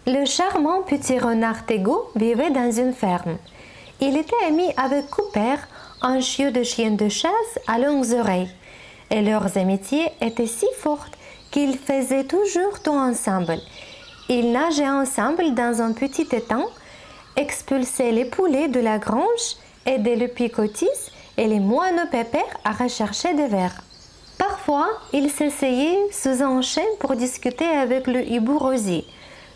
Le charmant petit renard Tego vivait dans une ferme. Il était ami avec Cooper, un chiot de chien de chasse à longues oreilles. Et leurs amitiés étaient si fortes qu'ils faisaient toujours tout ensemble. Ils nageaient ensemble dans un petit étang, expulsaient les poulets de la grange, aidaient le picotis et les moineaux pépères à rechercher des vers. Parfois, ils s'essayaient sous un chêne pour discuter avec le hibou Rosie.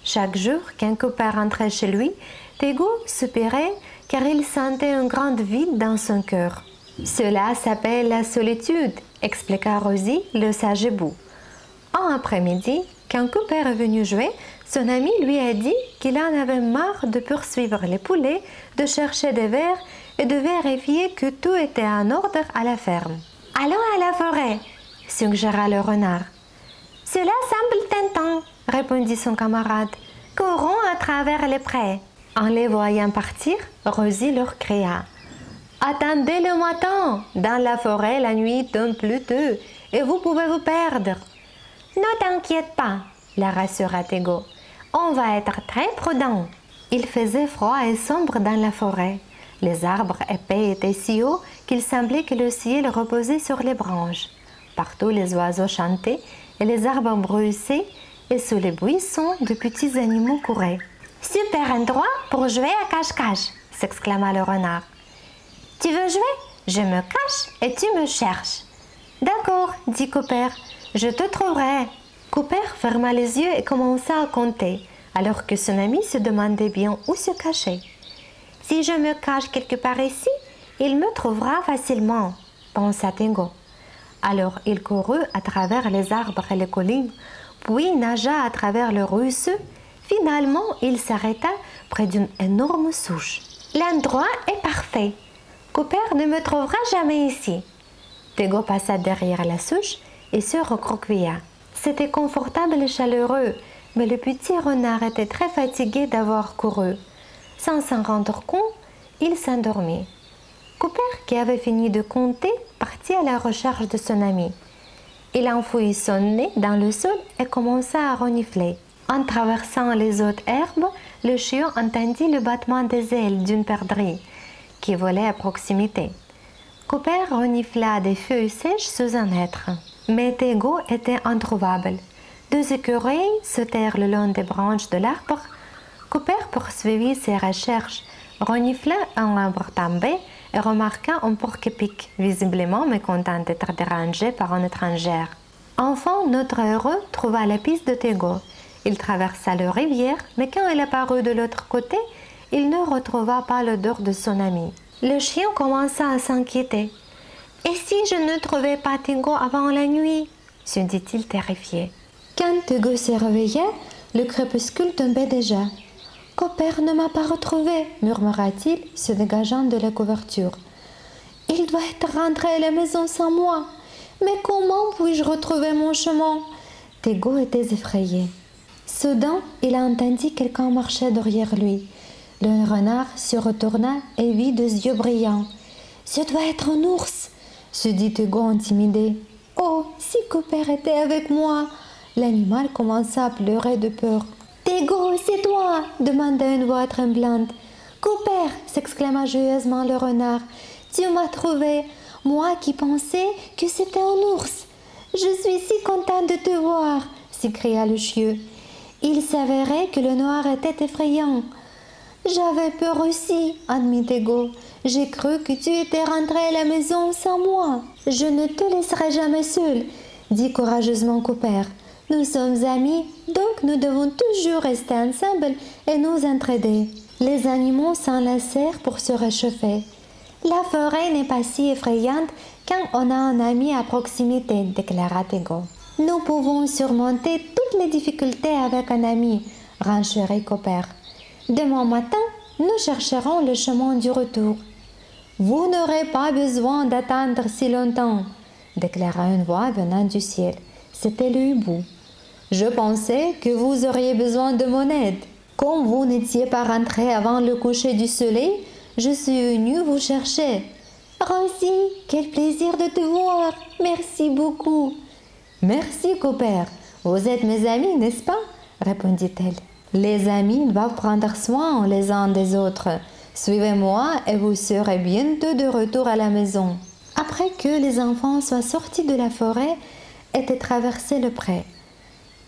Chaque jour, quand Cooper rentrait chez lui, Tego soupirait car il sentait un grand vide dans son cœur. « Cela s'appelle la solitude », expliqua Rosie, le sage hibou. Un après-midi, quand Cooper est venu jouer, son ami lui a dit qu'il en avait marre de poursuivre les poulets, de chercher des vers et de vérifier que tout était en ordre à la ferme. « Allons à la forêt », suggéra le renard. « Cela semble tentant », répondit son camarade. « Courons à travers les prés. » En les voyant partir, Rosie leur cria. « Attendez le matin, dans la forêt la nuit tombe plus tôt et vous pouvez vous perdre. »« Ne t'inquiète pas, » la rassura Tego. « On va être très prudents. » Il faisait froid et sombre dans la forêt. Les arbres épais étaient si hauts qu'il semblait que le ciel reposait sur les branches. Partout les oiseaux chantaient et les arbres bruissaient et sous les buissons de petits animaux couraient. « Super endroit pour jouer à cache-cache !» s'exclama le renard. « Tu veux jouer? Je me cache et tu me cherches. »« D'accord, » dit Cooper, « je te trouverai. » Cooper ferma les yeux et commença à compter, alors que son ami se demandait bien où se cacher. « Si je me cache quelque part ici, il me trouvera facilement, » pensa Tego. Alors il courut à travers les arbres et les collines, puis nagea à travers le ruisseau. Finalement, il s'arrêta près d'une énorme souche. « L'endroit est parfait. Cooper ne me trouvera jamais ici. » Tego passa derrière la souche et se recroquevilla. C'était confortable et chaleureux, mais le petit renard était très fatigué d'avoir couru. Sans s'en rendre compte, il s'endormit. Cooper, qui avait fini de compter, partit à la recherche de son ami. Il enfouit son nez dans le sol et commença à renifler. En traversant les hautes herbes, le chiot entendit le battement des ailes d'une perdrix qui volait à proximité. Cooper renifla des feuilles sèches sous un hêtre. Mais Tego était introuvable. Deux écureuils sautèrent le long des branches de l'arbre. Cooper poursuivit ses recherches, renifla un arbre tombé et remarqua un porc-épic, visiblement mécontent d'être dérangé par un étranger. Enfin, notre héros trouva la piste de Tego. Il traversa la rivière, mais quand il apparut de l'autre côté, il ne retrouva pas l'odeur de son ami. Le chien commença à s'inquiéter. « Et si je ne trouvais pas Tego avant la nuit ?» se dit-il terrifié. Quand Tego se réveilla, le crépuscule tombait déjà. « Cooper ne m'a pas retrouvé » murmura-t-il, se dégageant de la couverture. « Il doit être rentré à la maison sans moi. Mais comment puis-je retrouver mon chemin ?» Tego était effrayé. Soudain, il entendit quelqu'un marcher derrière lui. Le renard se retourna et vit des yeux brillants. « Ce doit être un ours !» se dit Tego intimidé. « Oh, si Cooper était avec moi !» L'animal commença à pleurer de peur. « Tego, c'est toi !» demanda une voix tremblante. « Cooper !» s'exclama joyeusement le renard. « Tu m'as trouvé, moi qui pensais que c'était un ours !»« Je suis si content de te voir !» s'écria le chiot. Il s'avérait que le noir était effrayant. « J'avais peur aussi, » admit Tego. « J'ai cru que tu étais rentré à la maison sans moi. »« Je ne te laisserai jamais seul, » dit courageusement Cooper. « Nous sommes amis, donc nous devons toujours rester ensemble et nous entraider. » Les animaux s'enlacèrent pour se réchauffer. « La forêt n'est pas si effrayante quand on a un ami à proximité, » déclara Tego. « Nous pouvons surmonter toutes les difficultés avec un ami, » renchérit Cooper. « Demain matin, nous chercherons le chemin du retour. »« Vous n'aurez pas besoin d'attendre si longtemps, » déclara une voix venant du ciel. C'était le hibou. « Je pensais que vous auriez besoin de mon aide. Comme vous n'étiez pas rentré avant le coucher du soleil, je suis venu vous chercher. »« Rosie, quel plaisir de te voir. Merci beaucoup. »« Merci, Cooper. Vous êtes mes amis, n'est-ce pas ?» répondit-elle. Les amis doivent prendre soin les uns des autres. Suivez-moi et vous serez bientôt de retour à la maison. Après que les enfants soient sortis de la forêt et aient traversé le pré,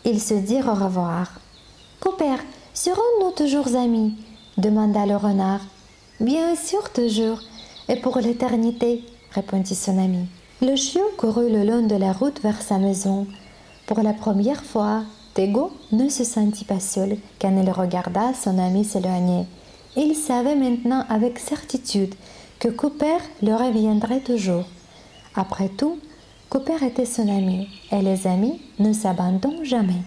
ils se dirent au revoir. « Cooper, serons-nous toujours amis ?» demanda le renard. « Bien sûr, toujours, et pour l'éternité, » répondit son ami. Le chiot courut le long de la route vers sa maison. Pour la première fois, Tego ne se sentit pas seul quand il regarda son ami s'éloigner. Il savait maintenant avec certitude que Cooper le reviendrait toujours. Après tout, Cooper était son ami, et les amis ne s'abandonnent jamais.